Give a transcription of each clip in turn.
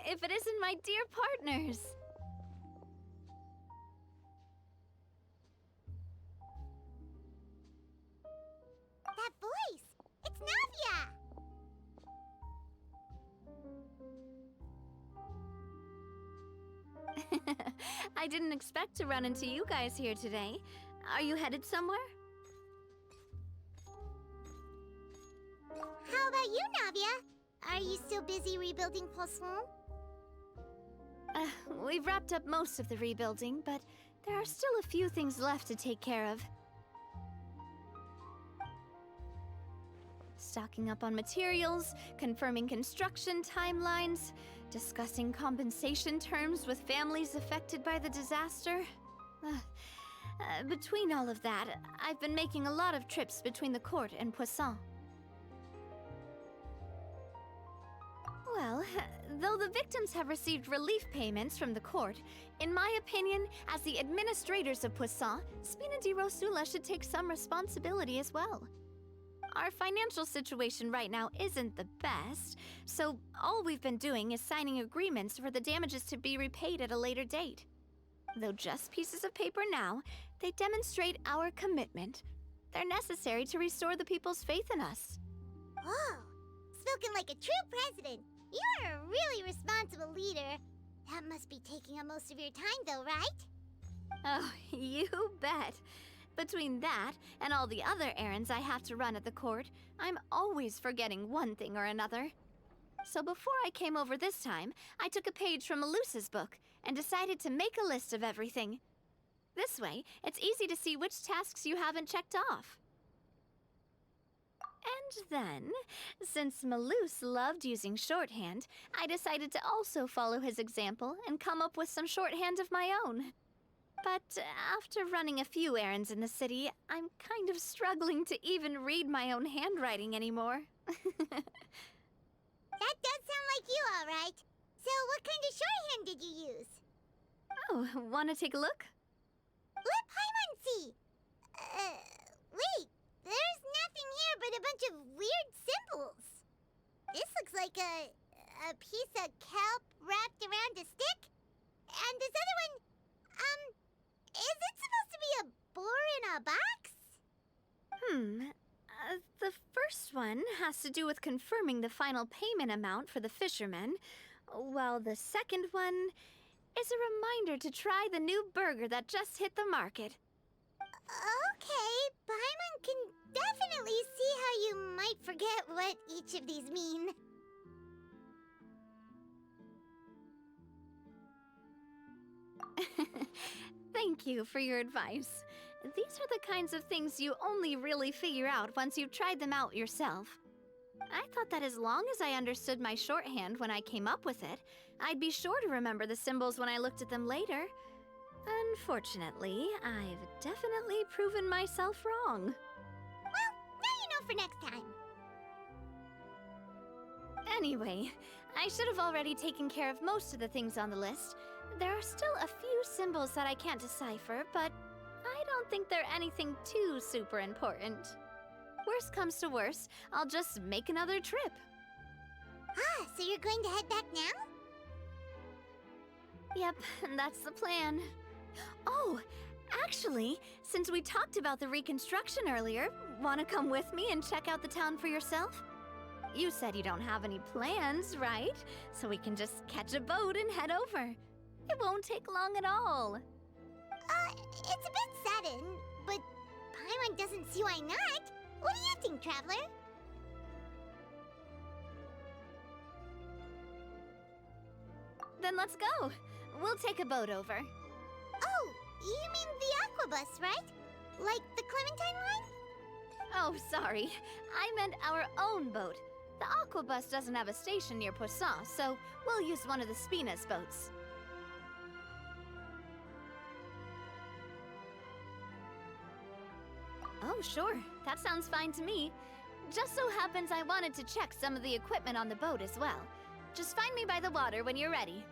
if it isn't my dear partners. That voice! It's Navia! I didn't expect to run into you guys here today. Are you headed somewhere? How about you, Navia? Are you still busy rebuilding Poisson? We've wrapped up most of the rebuilding, but there are still a few things left to take care of. Stocking up on materials, confirming construction timelines, discussing compensation terms with families affected by the disaster. Between all of that, I've been making a lot of trips between the court and Poisson. Well, though the victims have received relief payments from the court, in my opinion, as the administrators of Poisson, Spina di Rosula should take some responsibility as well. Our financial situation right now isn't the best, so all we've been doing is signing agreements for the damages to be repaid at a later date. Though just pieces of paper now, they demonstrate our commitment. They're necessary to restore the people's faith in us. Oh, spoken like a true president. You're a really responsible leader. That must be taking up most of your time, though, right? Oh, you bet. Between that and all the other errands I have to run at the court, I'm always forgetting one thing or another. So before I came over this time, I took a page from Melusa's book and decided to make a list of everything. This way, it's easy to see which tasks you haven't checked off. And then, since Melus loved using shorthand, I decided to also follow his example and come up with some shorthand of my own. But after running a few errands in the city, I'm kind of struggling to even read my own handwriting anymore. That does sound like you, all right. So what kind of shorthand did you use? Oh, want to take a look? Let Paimon see. Wait. There's nothing here but a bunch of weird symbols. This looks like a piece of kelp wrapped around a stick. And this other one, is it supposed to be a boar in a box? The first one has to do with confirming the final payment amount for the fishermen, while the second one is a reminder to try the new burger that just hit the market. Okay, Paimon can definitely see how you might forget what each of these mean. Thank you for your advice. These are the kinds of things you only really figure out once you've tried them out yourself. I thought that as long as I understood my shorthand when I came up with it, I'd be sure to remember the symbols when I looked at them later. Unfortunately, I've definitely proven myself wrong. Well, now you know for next time. Anyway, I should have already taken care of most of the things on the list. There are still a few symbols that I can't decipher, but I don't think they're anything too super important. Worst comes to worst, I'll just make another trip. Ah, so you're going to head back now? Yep, that's the plan. Oh, actually, since we talked about the reconstruction earlier, want to come with me and check out the town for yourself? You said you don't have any plans, right? So we can just catch a boat and head over. It won't take long at all. It's a bit sudden, but Paimon doesn't see why not. What do you think, Traveler? Then let's go. We'll take a boat over. Oh, you mean the Aquabus, right? Like the Clementine line? Oh, sorry. I meant our own boat. The Aquabus doesn't have a station near Poisson, so we'll use one of the Spina's boats. Oh, sure. That sounds fine to me. Just so happens I wanted to check some of the equipment on the boat as well. Just find me by the water when you're ready.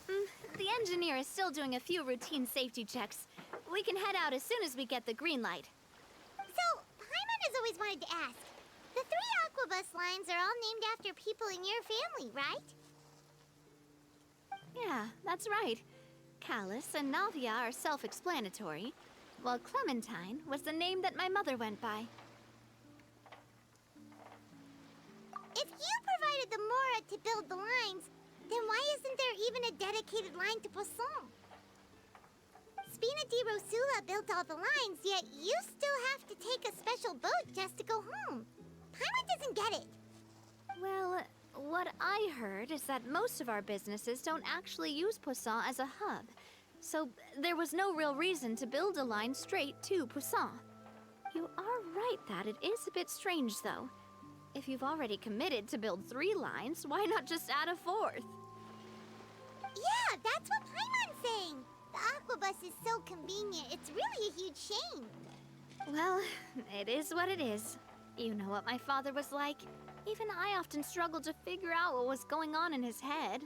The engineer is still doing a few routine safety checks. We can head out as soon as we get the green light. So, Paimon has always wanted to ask, The 3 Aquabus lines are all named after people in your family, right? Yeah, that's right. Callus and Navia are self-explanatory, while Clementine was the name that my mother went by. If you provided the Mora to build the lines, then why isn't there even a dedicated line to Poisson? Spina di Rosula built all the lines, yet you still have to take a special boat just to go home. Paimon doesn't get it. Well, what I heard is that most of our businesses don't actually use Poisson as a hub, so there was no real reason to build a line straight to Poisson. You are right that it is a bit strange, though. If you've already committed to build 3 lines, why not just add a 4th? Yeah, that's what Paimon's saying. The Aquabus is so convenient, it's really a huge shame. Well, it is what it is. You know what my father was like. Even I often struggled to figure out what was going on in his head.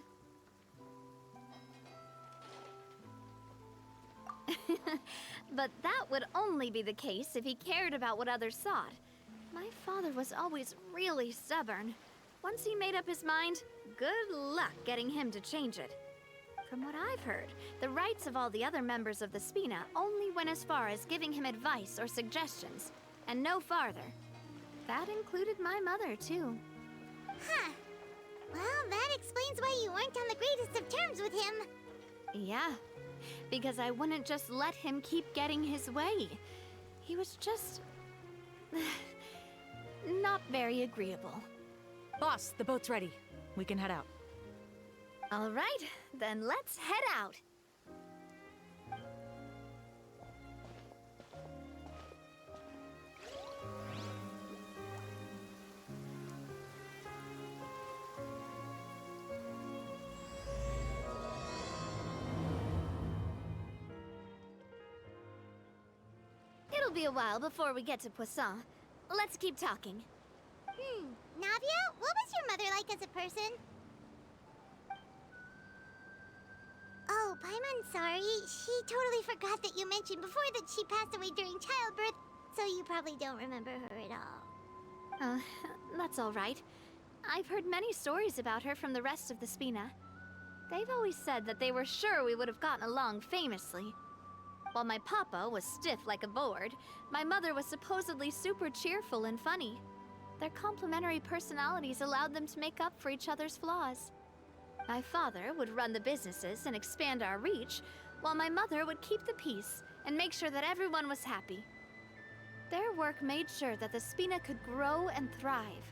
But that would only be the case if he cared about what others thought. My father was always really stubborn. Once he made up his mind, good luck getting him to change it. From what I've heard, the rights of all the other members of the Spina only went as far as giving him advice or suggestions, and no farther. That included my mother, too. Huh. Well, that explains why you weren't on the greatest of terms with him. Yeah, because I wouldn't just let him keep getting his way. He was just... not very agreeable. Boss, the boat's ready. We can head out. All right, then let's head out. It'll be a while before we get to Poisson. Let's keep talking. Navia, what was your mother like as a person? Oh, Paimon's sorry. She totally forgot that you mentioned before that she passed away during childbirth, so you probably don't remember her at all. That's all right. I've heard many stories about her from the rest of the Spina. They've always said that they were sure we would have gotten along famously. While my papa was stiff like a board, my mother was supposedly super cheerful and funny. Their complementary personalities allowed them to make up for each other's flaws. My father would run the businesses and expand our reach, while my mother would keep the peace and make sure that everyone was happy. Their work made sure that the Spina could grow and thrive.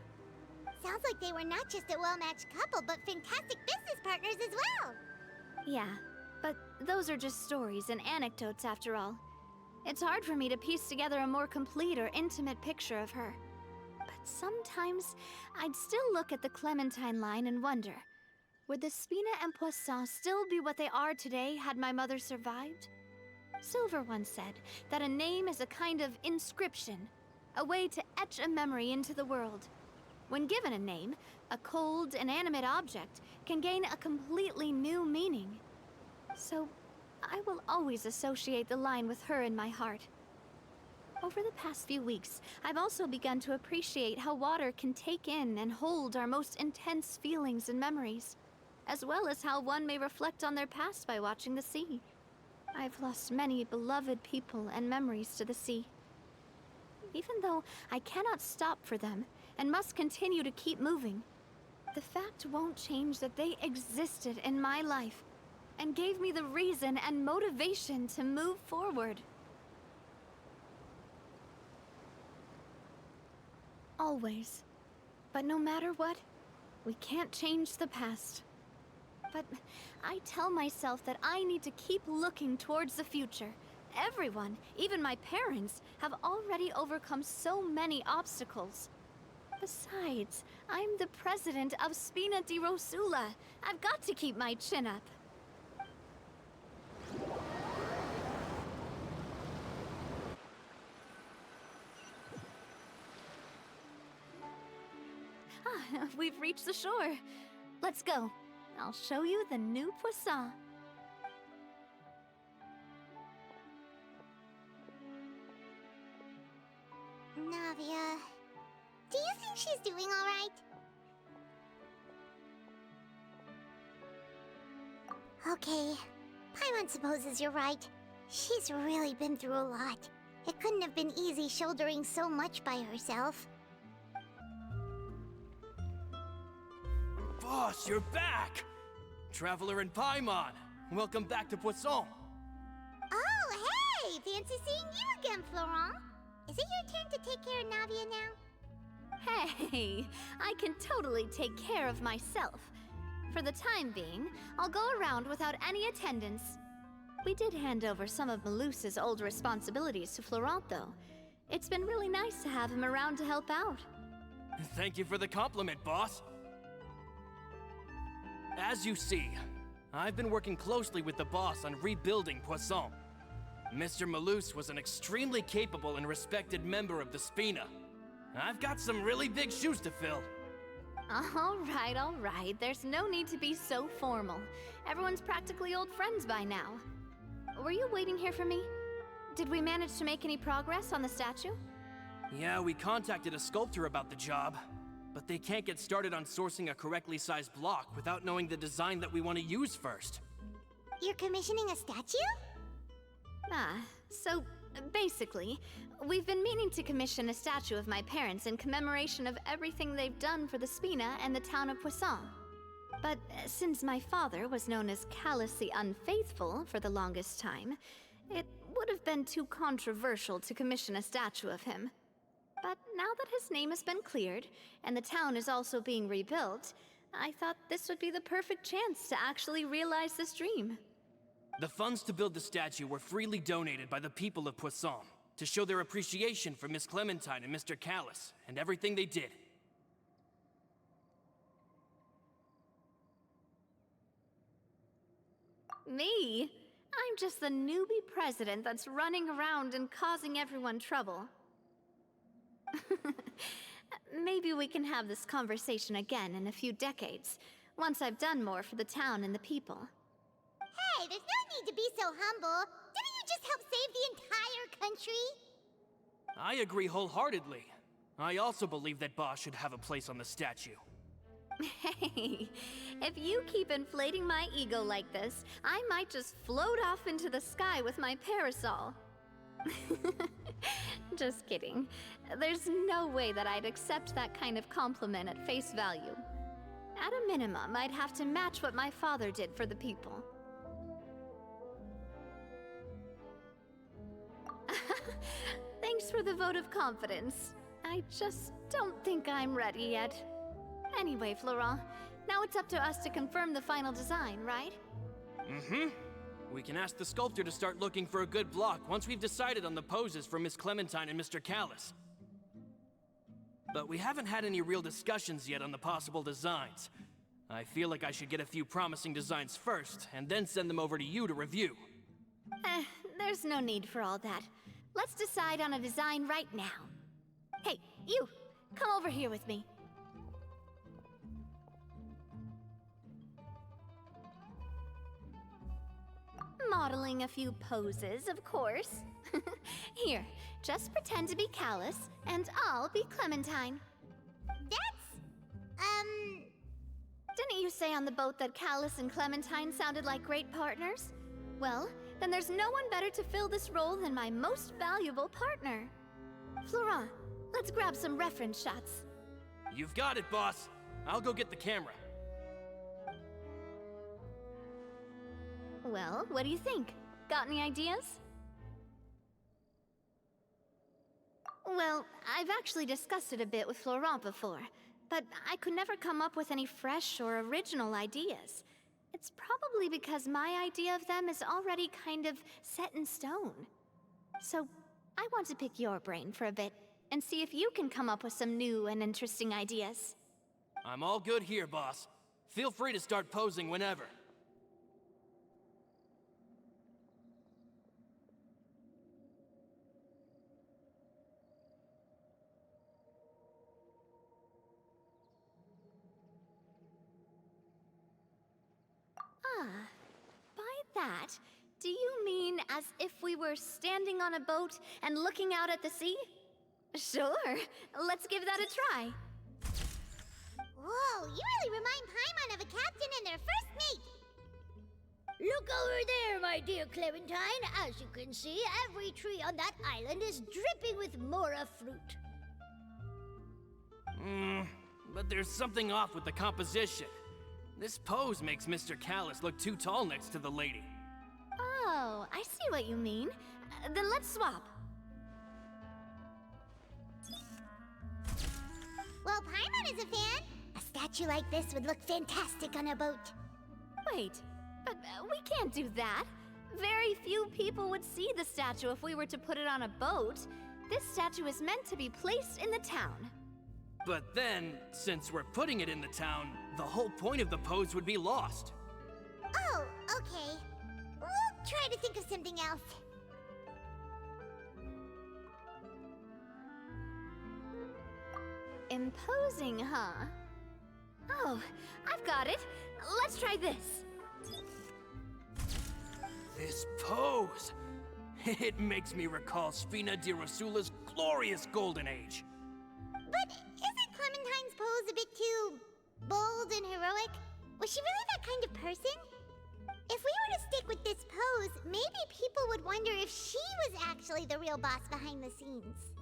Sounds like they were not just a well-matched couple, but fantastic business partners as well. Yeah, but those are just stories and anecdotes after all. It's hard for me to piece together a more complete or intimate picture of her. But sometimes, I'd still look at the Clementine line and wonder, would the Spina and Poisson still be what they are today had my mother survived? Silver once said that a name is a kind of inscription, a way to etch a memory into the world. When given a name, a cold, inanimate object can gain a completely new meaning. So, I will always associate the line with her in my heart. Over the past few weeks, I've also begun to appreciate how water can take in and hold our most intense feelings and memories, as well as how one may reflect on their past by watching the sea. I've lost many beloved people and memories to the sea. Even though I cannot stop for them and must continue to keep moving, the fact won't change that they existed in my life and gave me the reason and motivation to move forward. Always. But no matter what, we can't change the past. But I tell myself that I need to keep looking towards the future. Everyone, even my parents, have already overcome so many obstacles. Besides, I'm the president of Spina di Rosula. I've got to keep my chin up. We've reached the shore. Let's go. I'll show you the new Poisson. Navia, do you think She's doing all right. Okay, Paimon supposes you're right. She's really been through a lot. It couldn't have been easy shouldering so much by herself. Boss, you're back! Traveler and Paimon, welcome back to Poisson. Oh, hey! Fancy seeing you again, Florent. Is it your turn to take care of Navia now? Hey, I can totally take care of myself. For the time being, I'll go around without any attendance. We did hand over some of Malus's old responsibilities to Florent, though. It's been really nice to have him around to help out. Thank you for the compliment, boss. As you see, I've been working closely with the boss on rebuilding Poisson. Mr. Malus was an extremely capable and respected member of the Spina. I've got some really big shoes to fill. All right. There's no need to be so formal. Everyone's practically old friends by now. Were you waiting here for me? Did we manage to make any progress on the statue? Yeah, we contacted a sculptor about the job, but they can't get started on sourcing a correctly sized block without knowing the design that we want to use first. You're commissioning a statue? So basically, we've been meaning to commission a statue of my parents in commemoration of everything they've done for the Spina and the town of Poisson. But since my father was known as Callus the Unfaithful for the longest time, it would have been too controversial to commission a statue of him. But now that his name has been cleared, and the town is also being rebuilt, I thought this would be the perfect chance to actually realize this dream. The funds to build the statue were freely donated by the people of Poisson to show their appreciation for Miss Clementine and Mr. Callus and everything they did. Me? I'm just the newbie president that's running around and causing everyone trouble. Maybe we can have this conversation again in a few decades, once I've done more for the town and the people. Hey, there's no need to be so humble. Didn't you just help save the entire country? I agree wholeheartedly. I also believe that Boss should have a place on the statue. Hey, if you keep inflating my ego like this, I might just float off into the sky with my parasol. Just kidding. There's no way that I'd accept that kind of compliment at face value. At a minimum, I'd have to match what my father did for the people. Thanks for the vote of confidence. I just don't think I'm ready yet. Anyway, Florent, now it's up to us to confirm the final design, right? Mm-hmm. We can ask the sculptor to start looking for a good block once we've decided on the poses for Miss Clementine and Mr. Callus. But we haven't had any real discussions yet on the possible designs. I feel like I should get a few promising designs first, and then send them over to you to review. There's no need for all that. Let's decide on a design right now. Hey, you! Come over here with me. Modeling a few poses, of course. Here, just pretend to be Callus, and I'll be Clementine. Didn't you say on the boat that Callus and Clementine sounded like great partners? Well, then there's no one better to fill this role than my most valuable partner. Florent, let's grab some reference shots. You've got it, boss. I'll go get the camera. Well, what do you think? Got any ideas? Well, I've actually discussed it a bit with Florent before, but I could never come up with any fresh or original ideas. It's probably because my idea of them is already kind of set in stone. So, I want to pick your brain for a bit, and see if you can come up with some new and interesting ideas. I'm all good here, boss. Feel free to start posing whenever. By that, do you mean as if we were standing on a boat and looking out at the sea? Sure, let's give that a try. Whoa, you really remind Paimon of a captain and their first mate. Look over there, my dear Clementine. As you can see, every tree on that island is dripping with mora fruit. But there's something off with the composition. This pose makes Mr. Callus look too tall next to the lady. Oh, I see what you mean. Then let's swap. Well, Paimon is a fan. A statue like this would look fantastic on a boat. Wait, but we can't do that. Very few people would see the statue if we were to put it on a boat. This statue is meant to be placed in the town. But then, since we're putting it in the town, the whole point of the pose would be lost. Oh, okay. We'll try to think of something else. Imposing, huh? Oh, I've got it. Let's try this. This pose! It makes me recall Spina di Rosula's glorious golden age. But isn't Clementine's pose a bit too bold and heroic? Was she really that kind of person? If we were to stick with this pose, maybe people would wonder if she was actually the real boss behind the scenes.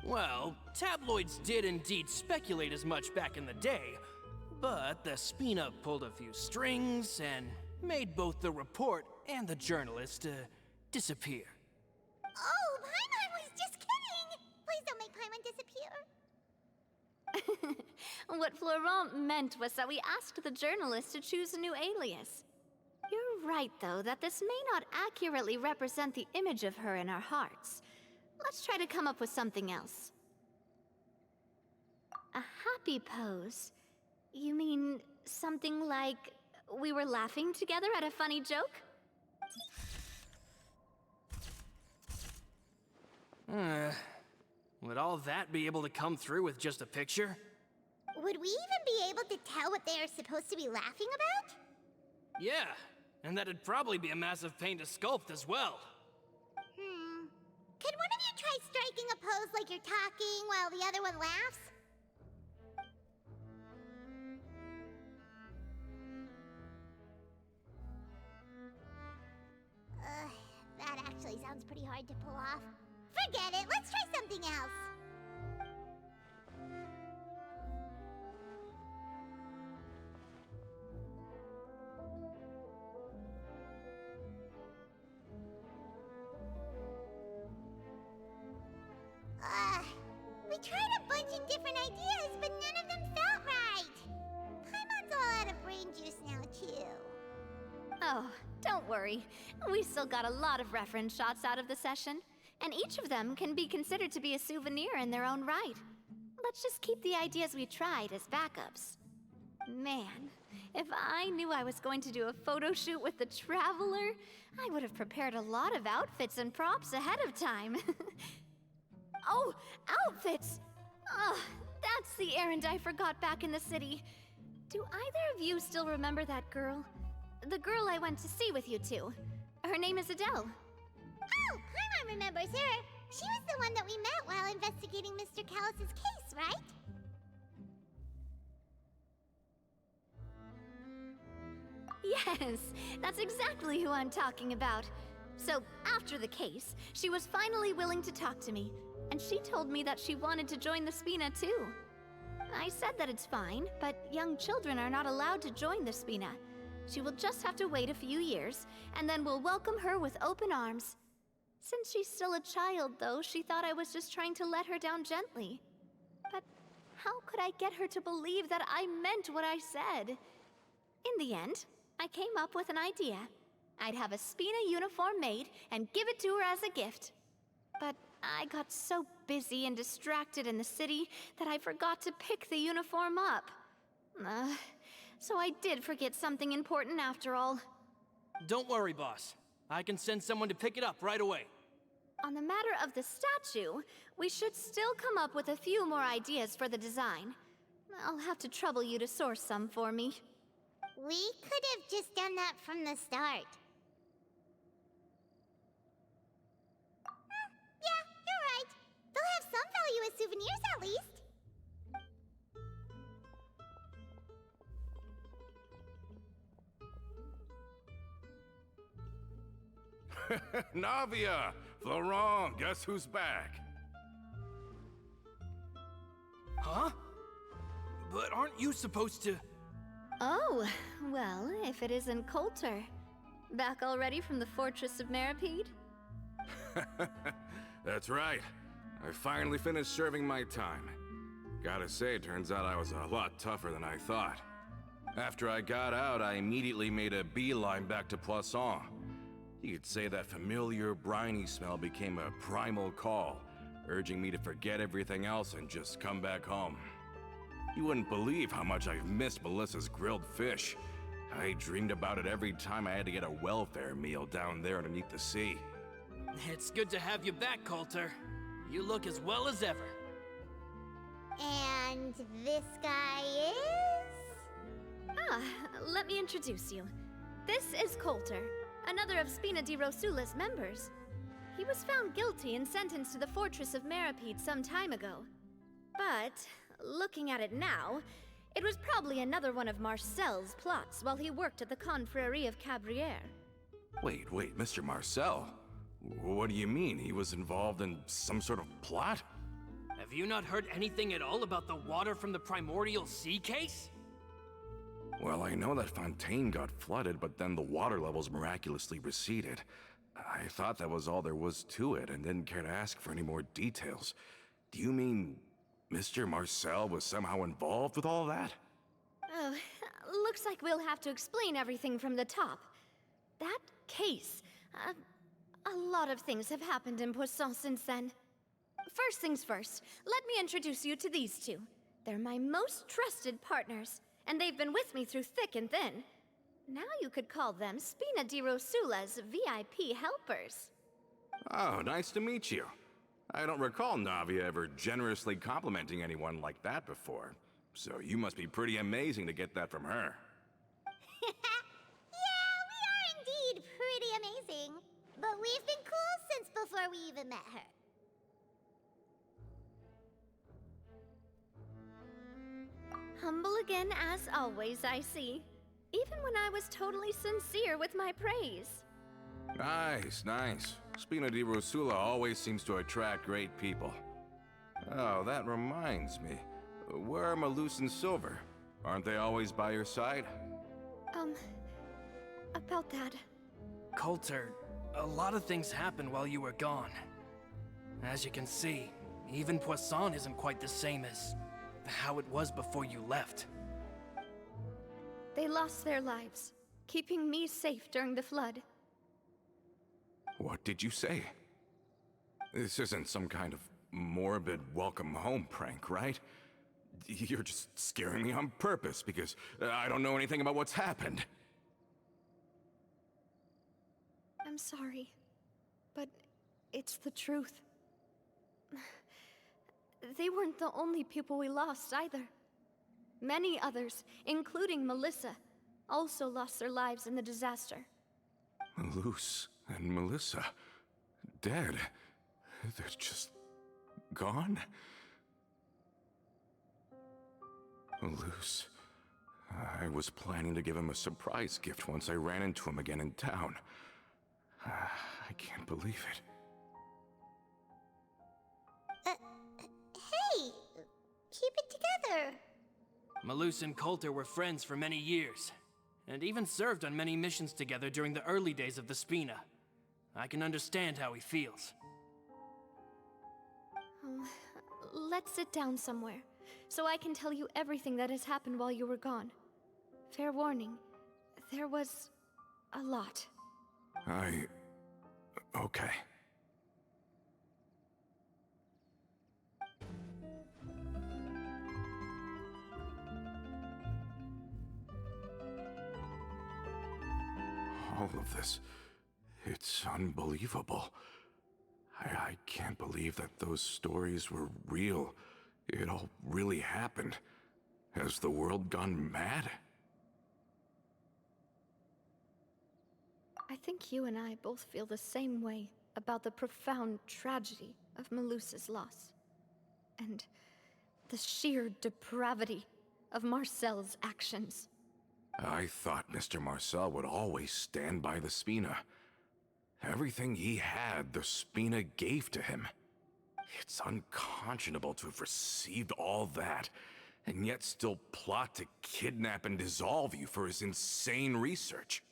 Well, tabloids did indeed speculate as much back in the day, but the Spina pulled a few strings and made both the report and the journalist disappear. Oh, Paimon was just kidding! Please don't make Paimon disappear. What Florent meant was that we asked the journalist to choose a new alias. You're right, though, that this may not accurately represent the image of her in our hearts. Let's try to come up with something else. A happy pose? You mean something like we were laughing together at a funny joke? Would all that be able to come through with just a picture? Would we even be able to tell what they are supposed to be laughing about? Yeah, and that'd probably be a massive pain to sculpt as well. Could one of you try striking a pose like you're talking while the other one laughs? That actually sounds pretty hard to pull off. Forget it, let's try something else. We tried a bunch of different ideas, but none of them felt right. Paimon's all out of brain juice now, too. Oh, don't worry. We still got a lot of reference shots out of the session, and each of them can be considered to be a souvenir in their own right. Let's just keep the ideas we tried as backups. Man, if I knew I was going to do a photo shoot with the Traveler, I would have prepared a lot of outfits and props ahead of time. Oh, outfits! Ugh, that's the errand I forgot back in the city. Do either of you still remember that girl? The girl I went to see with you two. Her name is Adele. Oh, Paimon remembers her. She was the one that we met while investigating Mr. Callus's case, right? Yes, that's exactly who I'm talking about. So, after the case, she was finally willing to talk to me, and she told me that she wanted to join the Spina too. I said that it's fine, but young children are not allowed to join the Spina. She will just have to wait a few years, and then we'll welcome her with open arms. Since she's still a child, though, she thought I was just trying to let her down gently. But how could I get her to believe that I meant what I said? In the end, I came up with an idea. I'd have a Spina uniform made and give it to her as a gift. But I got so busy and distracted in the city that I forgot to pick the uniform up. So I did forget something important after all. Don't worry, boss. I can send someone to pick it up right away. On the matter of the statue, we should still come up with a few more ideas for the design. I'll have to trouble you to source some for me. We could have just done that from the start. Yeah, you're right. They'll have some value as souvenirs at least. Navia! Florent, guess who's back? Huh? But aren't you supposed to... Oh, well, if it isn't Coulter. Back already from the Fortress of Meripede? That's right. I finally finished serving my time. Gotta say, turns out I was a lot tougher than I thought. After I got out, I immediately made a beeline back to Poisson. You could say that familiar, briny smell became a primal call, urging me to forget everything else and just come back home. You wouldn't believe how much I've missed Melissa's grilled fish. I dreamed about it every time I had to get a welfare meal down there underneath the sea. It's good to have you back, Coulter. You look as well as ever. And this guy is? Ah, let me introduce you. This is Coulter, another of Spina di Rosula's members. He was found guilty and sentenced to the Fortress of Meripede some time ago. But, looking at it now, it was probably another one of Marcel's plots while he worked at the Confrérie of Cabrières. Wait, Mr. Marcel? What do you mean? He was involved in some sort of plot? Have you not heard anything at all about the water from the primordial sea case? Well, I know that Fontaine got flooded, but then the water levels miraculously receded. I thought that was all there was to it and didn't care to ask for any more details. Do you mean Mr. Marcel was somehow involved with all that? Oh, looks like we'll have to explain everything from the top. That case, a lot of things have happened in Poisson since then. First things first, let me introduce you to these two. They're my most trusted partners, and they've been with me through thick and thin. Now you could call them Spina di Rosula's VIP helpers. Oh, nice to meet you. I don't recall Navia ever generously complimenting anyone like that before. So you must be pretty amazing to get that from her. Yeah, we are indeed pretty amazing. But we've been cool since before we even met her. Humble again as always, I see. Even when I was totally sincere with my praise. Nice. Spina di Rosula always seems to attract great people. Oh, that reminds me. Where are Malus and Silver? Aren't they always by your side? About that. Coulter, a lot of things happened while you were gone. As you can see, even Poisson isn't quite the same as how it was before you left. They lost their lives, keeping me safe during the flood. What did you say? This isn't some kind of morbid welcome home prank, right? You're just scaring me on purpose because I don't know anything about what's happened. I'm sorry, but it's the truth. They weren't the only people we lost either. Many others, including Melissa, also lost their lives in the disaster. Malus and Melissa, dead. They're just gone? Malus, I was planning to give him a surprise gift once I ran into him again in town. I can't believe it. Hey, keep it together. Malus and Coulter were friends for many years, and even served on many missions together during the early days of the Spina. I can understand how he feels. Let's sit down somewhere, so I can tell you everything that has happened while you were gone. Fair warning, there was a lot. Okay. All of this, it's unbelievable. I can't believe that those stories were real. It all really happened. Has the world gone mad? I think you and I both feel the same way about the profound tragedy of Melusa's loss. And the sheer depravity of Marcel's actions. I thought Mr. Marcel would always stand by the Spina. Everything he had, the Spina gave to him. It's unconscionable to have received all that, and yet still plot to kidnap and dissolve you for his insane research.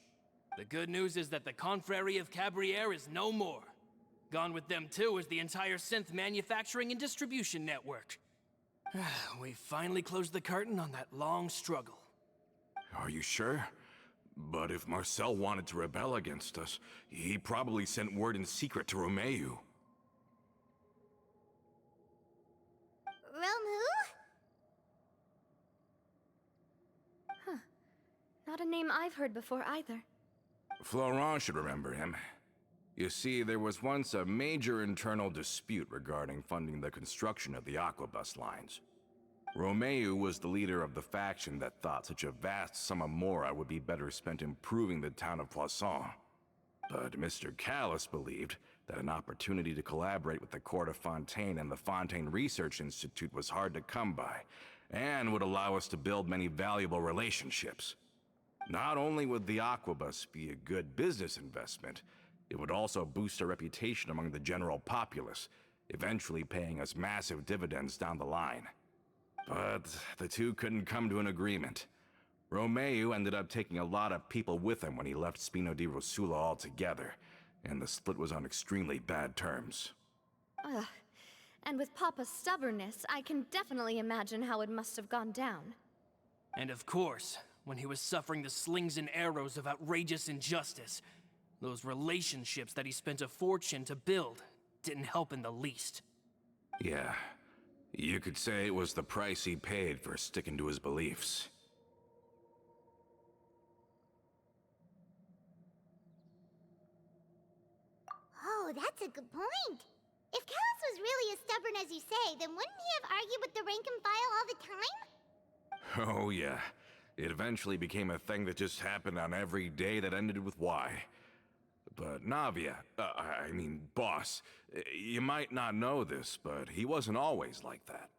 The good news is that the Confrérie of Cabriere is no more. Gone with them too is the entire synth manufacturing and distribution network. We finally closed the curtain on that long struggle. Are you sure? But if Marcel wanted to rebel against us, he probably sent word in secret to Romeu. Romu? Not a name I've heard before either. Florent should remember him. You see, there was once a major internal dispute regarding funding the construction of the Aquabus lines. Romeu was the leader of the faction that thought such a vast sum of mora would be better spent improving the town of Poisson. But Mr. Callis believed that an opportunity to collaborate with the Court of Fontaine and the Fontaine Research Institute was hard to come by, and would allow us to build many valuable relationships. Not only would the Aquabus be a good business investment, it would also boost our reputation among the general populace, eventually paying us massive dividends down the line. But the two couldn't come to an agreement. Romeu ended up taking a lot of people with him when he left Spino di Rosula altogether, and the split was on extremely bad terms. Ugh. And with Papa's stubbornness, I can definitely imagine how it must have gone down. And of course, when he was suffering the slings and arrows of outrageous injustice, those relationships that he spent a fortune to build didn't help in the least. Yeah, you could say it was the price he paid for sticking to his beliefs. Oh, that's a good point. If Callus was really as stubborn as you say, then wouldn't he have argued with the rank and file all the time? Oh yeah, it eventually became a thing that just happened on every day that ended with Y. But Navia, boss, you might not know this, but he wasn't always like that.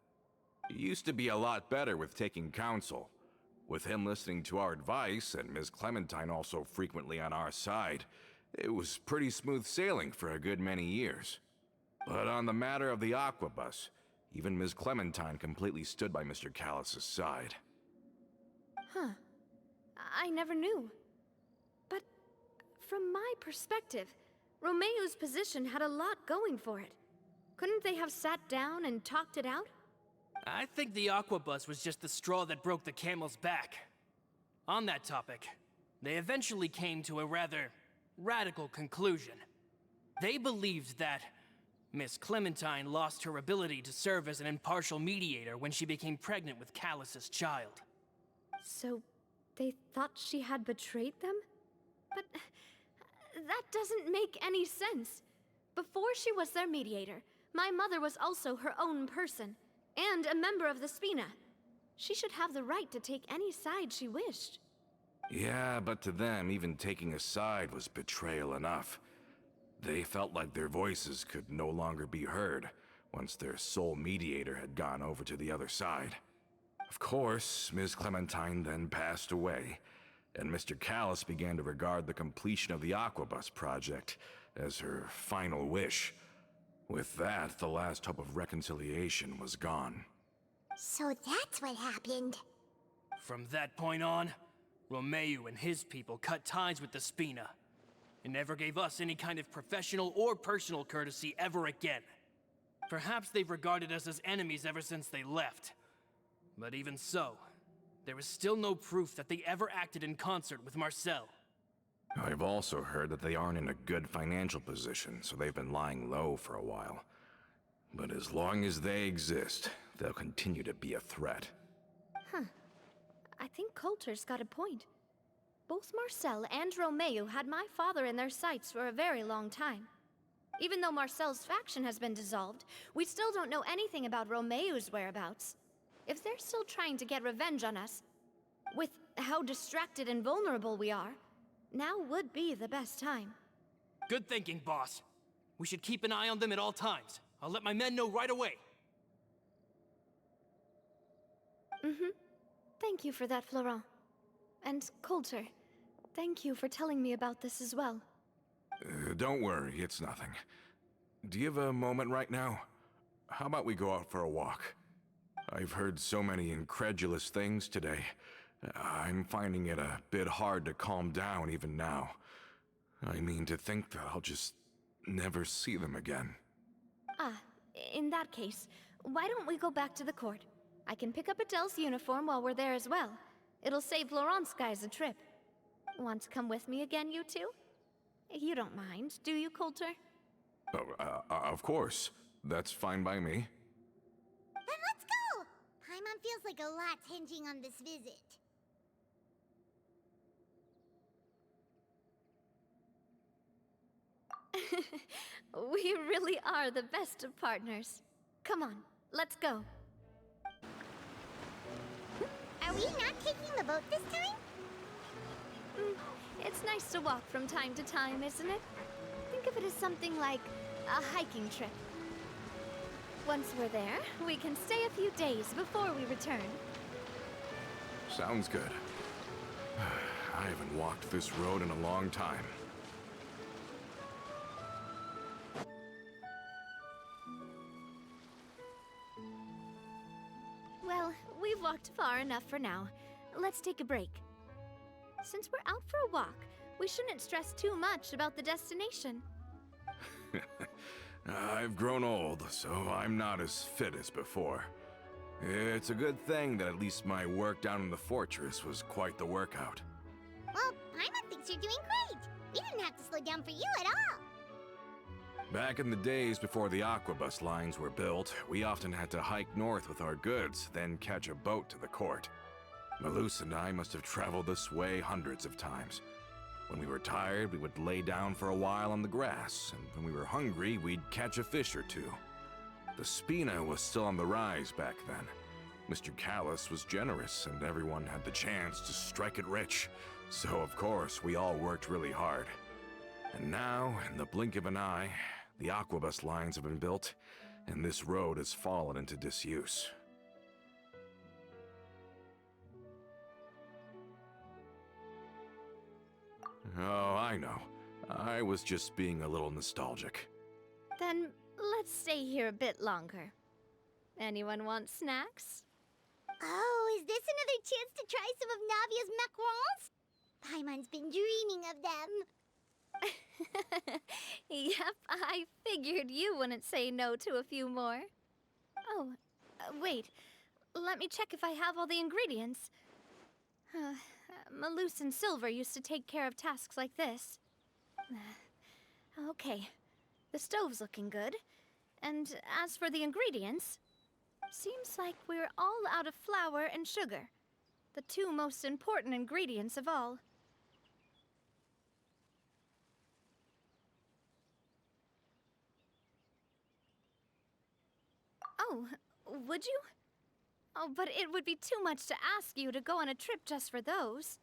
He used to be a lot better with taking counsel. With him listening to our advice, and Ms. Clementine also frequently on our side, it was pretty smooth sailing for a good many years. But on the matter of the Aquabus, even Ms. Clementine completely stood by Mr. Callus's side. Huh. I never knew. But from my perspective, Romeu's position had a lot going for it. Couldn't they have sat down and talked it out? I think the Aquabus was just the straw that broke the camel's back. On that topic, they eventually came to a rather radical conclusion. They believed that Miss Clementine lost her ability to serve as an impartial mediator when she became pregnant with Callus's child. So, they thought she had betrayed them? But that doesn't make any sense. Before she was their mediator, my mother was also her own person, and a member of the Spina. She should have the right to take any side she wished. Yeah, but to them, even taking a side was betrayal enough. They felt like their voices could no longer be heard once their sole mediator had gone over to the other side. Of course, Ms. Clementine then passed away, and Mr. Callus began to regard the completion of the Aquabus project as her final wish. With that, the last hope of reconciliation was gone. So that's what happened. From that point on, Romeu and his people cut ties with the Spina, and never gave us any kind of professional or personal courtesy ever again. Perhaps they've regarded us as enemies ever since they left. But even so, there is still no proof that they ever acted in concert with Marcel. I've also heard that they aren't in a good financial position, so they've been lying low for a while. But as long as they exist, they'll continue to be a threat. I think Coulter's got a point. Both Marcel and Romeu had my father in their sights for a very long time. Even though Marcel's faction has been dissolved, we still don't know anything about Romeu's whereabouts. If they're still trying to get revenge on us, with how distracted and vulnerable we are, now would be the best time. Good thinking, boss. We should keep an eye on them at all times. I'll let my men know right away. Thank you for that, Florent. And Coulter, thank you for telling me about this as well. Don't worry, it's nothing. Do you have a moment right now? How about we go out for a walk? I've heard so many incredulous things today. I'm finding it a bit hard to calm down even now. I mean, to think that I'll just never see them again. Ah, in that case, why don't we go back to the court? I can pick up Adele's uniform while we're there as well. It'll save Laurent's a trip. Want to come with me again, you two? You don't mind, do you, Coulter? Oh, of course. That's fine by me. Then let's go! Paimon feels like a lot's hinging on this visit. We really are the best of partners. Come on, let's go. Are we not taking the boat this time? It's nice to walk from time to time, isn't it? Think of it as something like a hiking trip. Once we're there, we can stay a few days before we return. Sounds good. I haven't walked this road in a long time. Well, we've walked far enough for now. Let's take a break. Since we're out for a walk, we shouldn't stress too much about the destination. I've grown old, so I'm not as fit as before. It's a good thing that at least my work down in the fortress was quite the workout. Well, Paimon thinks you're doing great. We didn't have to slow down for you at all. Back in the days before the aquabus lines were built, we often had to hike north with our goods, then catch a boat to the court. Malus and I must have traveled this way hundreds of times. When we were tired, we would lay down for a while on the grass, and when we were hungry, we'd catch a fish or two. The Spina was still on the rise back then. Mr. Callis was generous, and everyone had the chance to strike it rich. So, of course, we all worked really hard. And now, in the blink of an eye, the aquabus lines have been built, and this road has fallen into disuse. Oh, I know. I was just being a little nostalgic. Then let's stay here a bit longer. Anyone want snacks? Oh, is this another chance to try some of Navia's macarons? Paimon's been dreaming of them. Yep, I figured you wouldn't say no to a few more. Oh, wait. Let me check if I have all the ingredients. Malus and Silver used to take care of tasks like this. Okay, the stove's looking good. And as for the ingredients, seems like we're all out of flour and sugar, the two most important ingredients of all. Oh, would you? Oh, but it would be too much to ask you to go on a trip just for those.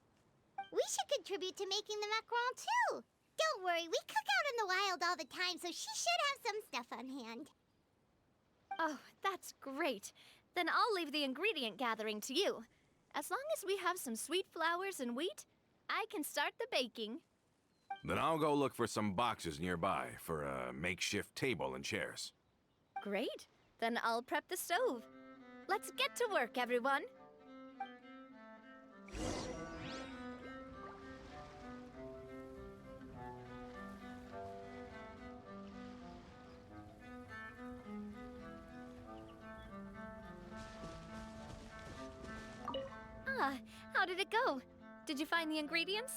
We should contribute to making the macaron too. Don't worry, we cook out in the wild all the time, so she should have some stuff on hand. Oh, that's great. Then I'll leave the ingredient gathering to you. As long as we have some sweet flours and wheat, I can start the baking. Then I'll go look for some boxes nearby for a makeshift table and chairs. Great. Then I'll prep the stove. Let's get to work, everyone. Ah, how did it go? Did you find the ingredients?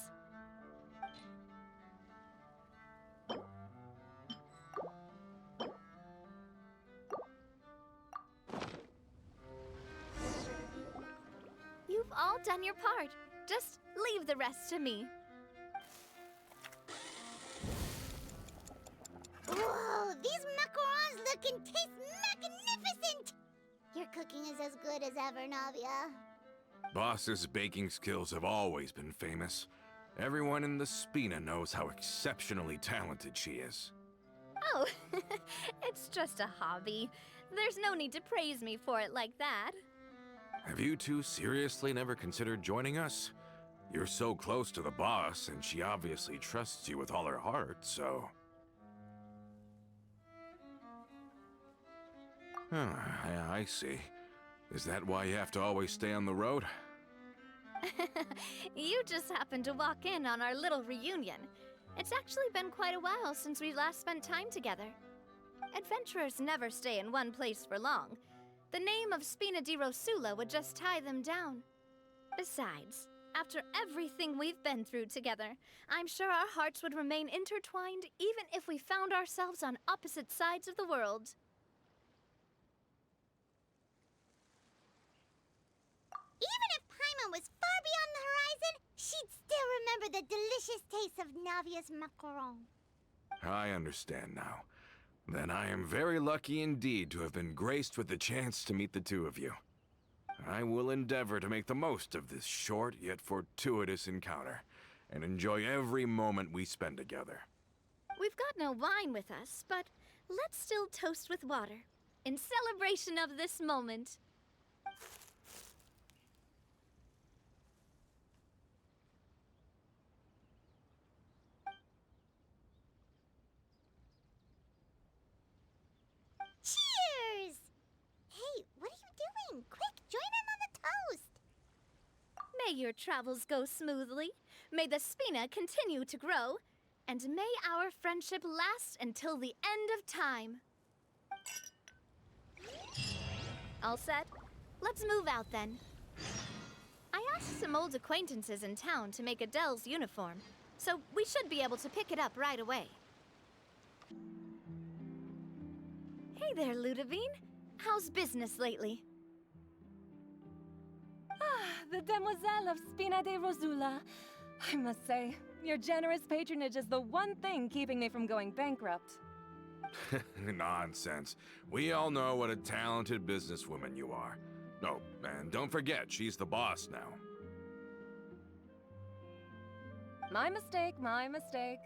You've all done your part. Just leave the rest to me. Whoa, these macarons look and taste magnificent! Your cooking is as good as ever, Navia. Boss's baking skills have always been famous. Everyone in the Spina knows how exceptionally talented she is. Oh, it's just a hobby. There's no need to praise me for it like that. Have you two seriously never considered joining us? You're so close to the boss, and she obviously trusts you with all her heart, so... I see. Is that why you have to always stay on the road? You just happened to walk in on our little reunion. It's actually been quite a while since we last spent time together. Adventurers never stay in one place for long. The name of Spina di Rosula would just tie them down. Besides, after everything we've been through together, I'm sure our hearts would remain intertwined even if we found ourselves on opposite sides of the world. Even if Paimon was far beyond the horizon, she'd still remember the delicious taste of Navia's macaron. I understand now. Then I am very lucky indeed to have been graced with the chance to meet the two of you. I will endeavor to make the most of this short yet fortuitous encounter, and enjoy every moment we spend together. We've got no wine with us, but let's still toast with water, in celebration of this moment. Cheers! Hey, what are you doing? Quick, join in on the toast! May your travels go smoothly, may the Spina continue to grow, and may our friendship last until the end of time. All set? Let's move out then. I asked some old acquaintances in town to make Adele's uniform, so we should be able to pick it up right away. Hey there, Ludovine. How's business lately? The Demoiselle of Spina de Rosula. I must say, your generous patronage is the one thing keeping me from going bankrupt. Nonsense. We all know what a talented businesswoman you are. Oh, and don't forget, she's the boss now. My mistake, my mistake.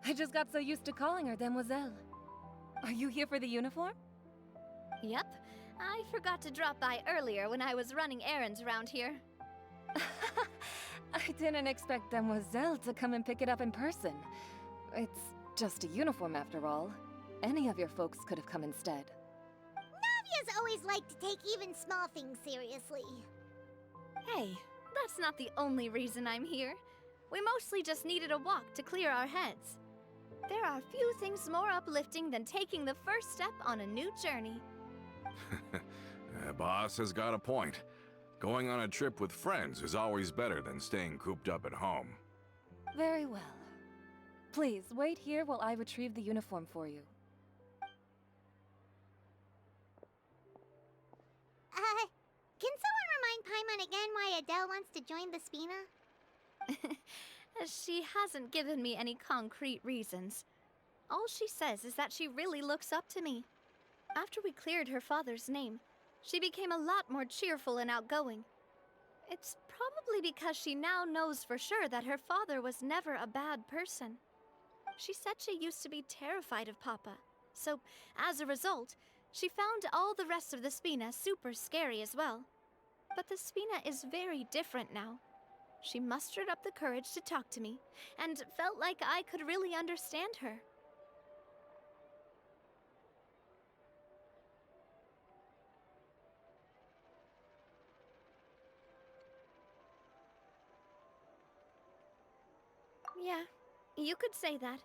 I just got so used to calling her Demoiselle. Are you here for the uniform? Yep. I forgot to drop by earlier when I was running errands around here. I didn't expect Demoiselle to come and pick it up in person. It's just a uniform after all. Any of your folks could have come instead. Navia's always liked to take even small things seriously. Hey, that's not the only reason I'm here. We mostly just needed a walk to clear our heads. There are few things more uplifting than taking the first step on a new journey. Boss has got a point. Going on a trip with friends is always better than staying cooped up at home. Very well. Please, wait here while I retrieve the uniform for you. Can someone remind Paimon again why Adele wants to join the Spina? She hasn't given me any concrete reasons. All she says is that she really looks up to me. After we cleared her father's name, she became a lot more cheerful and outgoing. It's probably because she now knows for sure that her father was never a bad person. She said she used to be terrified of Papa, so as a result, she found all the rest of the Spina super scary as well. But the Spina is very different now. She mustered up the courage to talk to me, and felt like I could really understand her. Yeah, you could say that.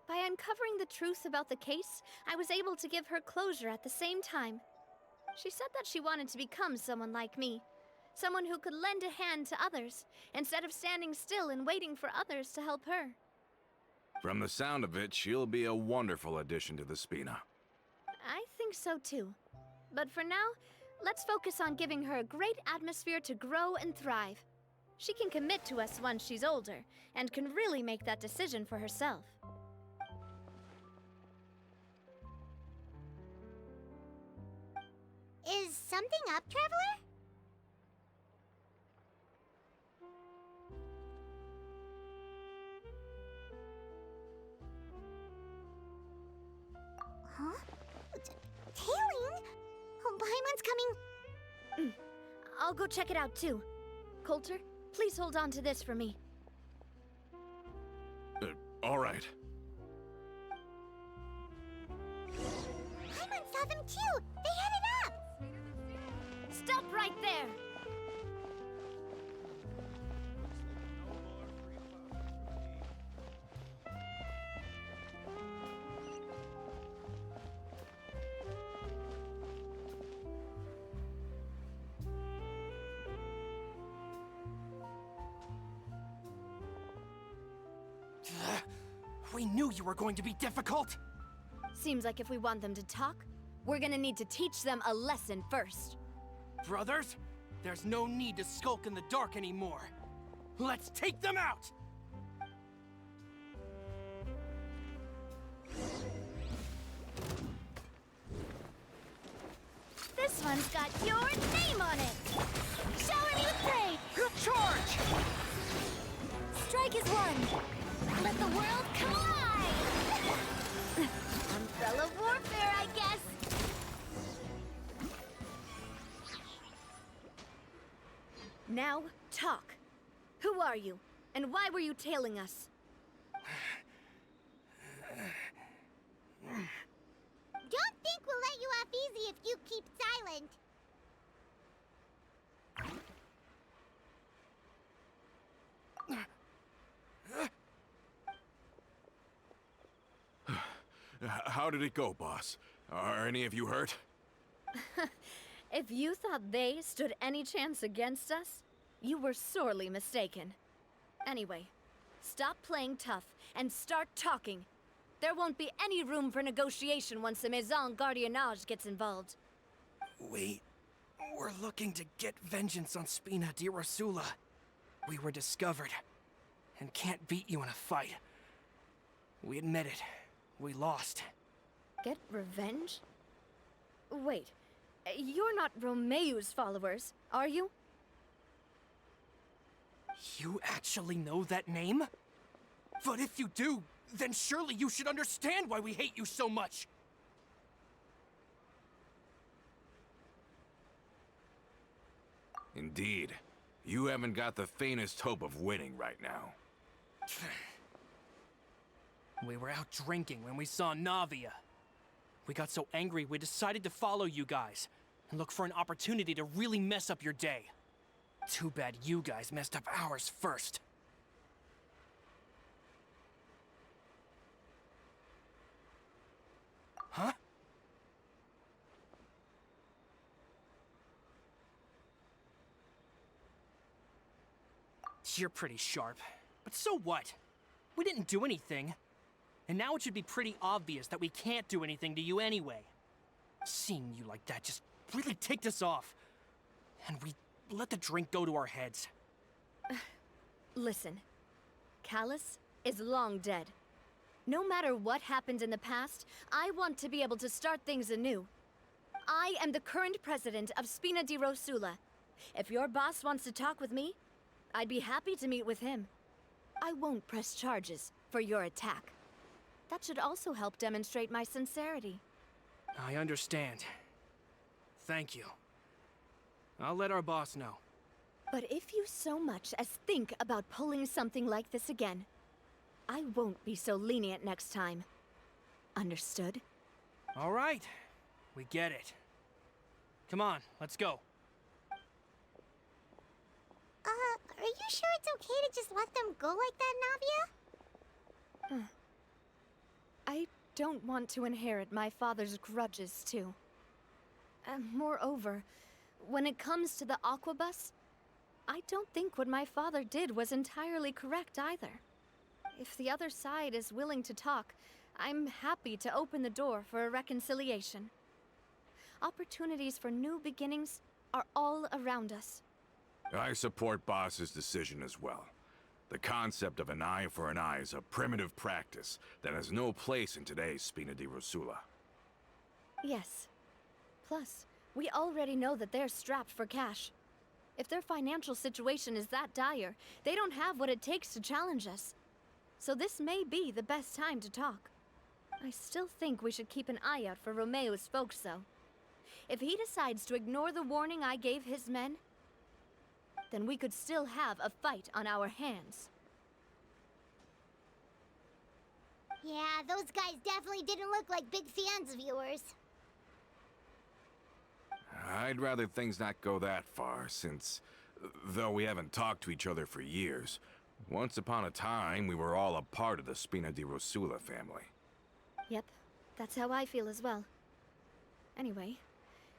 By uncovering the truth about the case, I was able to give her closure at the same time. She said that she wanted to become someone like me. Someone who could lend a hand to others, instead of standing still and waiting for others to help her. From the sound of it, she'll be a wonderful addition to the Spina. I think so too. But for now, let's focus on giving her a great atmosphere to grow and thrive. She can commit to us once she's older, and can really make that decision for herself. Is something up, Traveler? Huh? Tailing? Oh, Paimon's coming. I'll go check it out too. Coulter, Please hold on to this for me. All right. Paimon saw them too! They headed up! Stop right there! We knew you were going to be difficult! Seems like if we want them to talk, we're gonna need to teach them a lesson first. Brothers, there's no need to skulk in the dark anymore. Let's take them out! This one's got your name on it! Show him you prey! Charge! Strike is one! Let the world collide! Umbrella warfare, I guess! Now, talk. Who are you? And why were you tailing us? Don't think we'll let you off easy if you keep silent. How did it go, boss? Are any of you hurt? If you thought they stood any chance against us, you were sorely mistaken. Anyway, stop playing tough and start talking. There won't be any room for negotiation once the Maison Gardiennage gets involved. We're looking to get vengeance on Spina di Rosula. We were discovered, and can't beat you in a fight. We admit it. We lost. Get revenge? Wait, you're not Romeu's followers, are you? You actually know that name? But if you do, then surely you should understand why we hate you so much! Indeed. You haven't got the faintest hope of winning right now. We were out drinking when we saw Navia. We got so angry we decided to follow you guys and look for an opportunity to really mess up your day. Too bad you guys messed up ours first. Huh? You're pretty sharp, but so what? We didn't do anything. And now it should be pretty obvious that we can't do anything to you anyway. Seeing you like that just really ticked us off. And we let the drink go to our heads. Listen, Callus is long dead. No matter what happened in the past, I want to be able to start things anew. I am the current president of Spina di Rosula. If your boss wants to talk with me, I'd be happy to meet with him. I won't press charges for your attack. That should also help demonstrate my sincerity. I understand. Thank you. I'll let our boss know. But if you so much as think about pulling something like this again, I won't be so lenient next time. Understood? All right. We get it. Come on, let's go. Are you sure it's okay to just let them go like that, Navia? I don't want to inherit my father's grudges, too. Moreover, when it comes to the Aquabus, I don't think what my father did was entirely correct either. If the other side is willing to talk, I'm happy to open the door for a reconciliation. Opportunities for new beginnings are all around us. I support Boss's decision as well. The concept of an eye for an eye is a primitive practice that has no place in today's Spina di Rosula. Yes. Plus, we already know that they're strapped for cash. If their financial situation is that dire, they don't have what it takes to challenge us. So this may be the best time to talk. I still think we should keep an eye out for Romeu's folks, though. If he decides to ignore the warning I gave his men, then we could still have a fight on our hands. Yeah, those guys definitely didn't look like big fans of yours. I'd rather things not go that far, since, though we haven't talked to each other for years, once upon a time we were all a part of the Spina di Rosula family. Yep, that's how I feel as well. Anyway,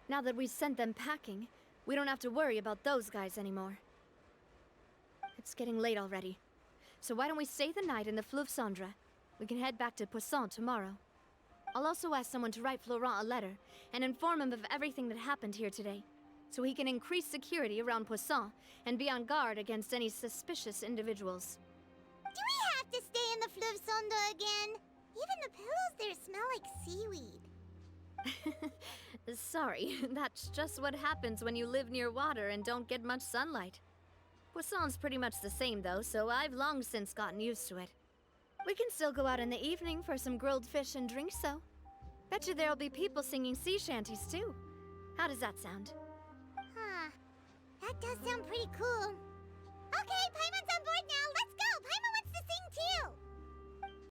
now that we've sent them packing, we don't have to worry about those guys anymore. It's getting late already, so why don't we stay the night in the Fleuve Cendre? We can head back to Poisson tomorrow. I'll also ask someone to write Florent a letter and inform him of everything that happened here today, so he can increase security around Poisson and be on guard against any suspicious individuals. Do we have to stay in the Fleuve Cendre again? Even the pillows there smell like seaweed. Sorry, that's just what happens when you live near water and don't get much sunlight. Poisson's pretty much the same though, so I've long since gotten used to it. We can still go out in the evening for some grilled fish and drinks, though. Bet you there'll be people singing sea shanties, too. How does that sound? Huh. That does sound pretty cool.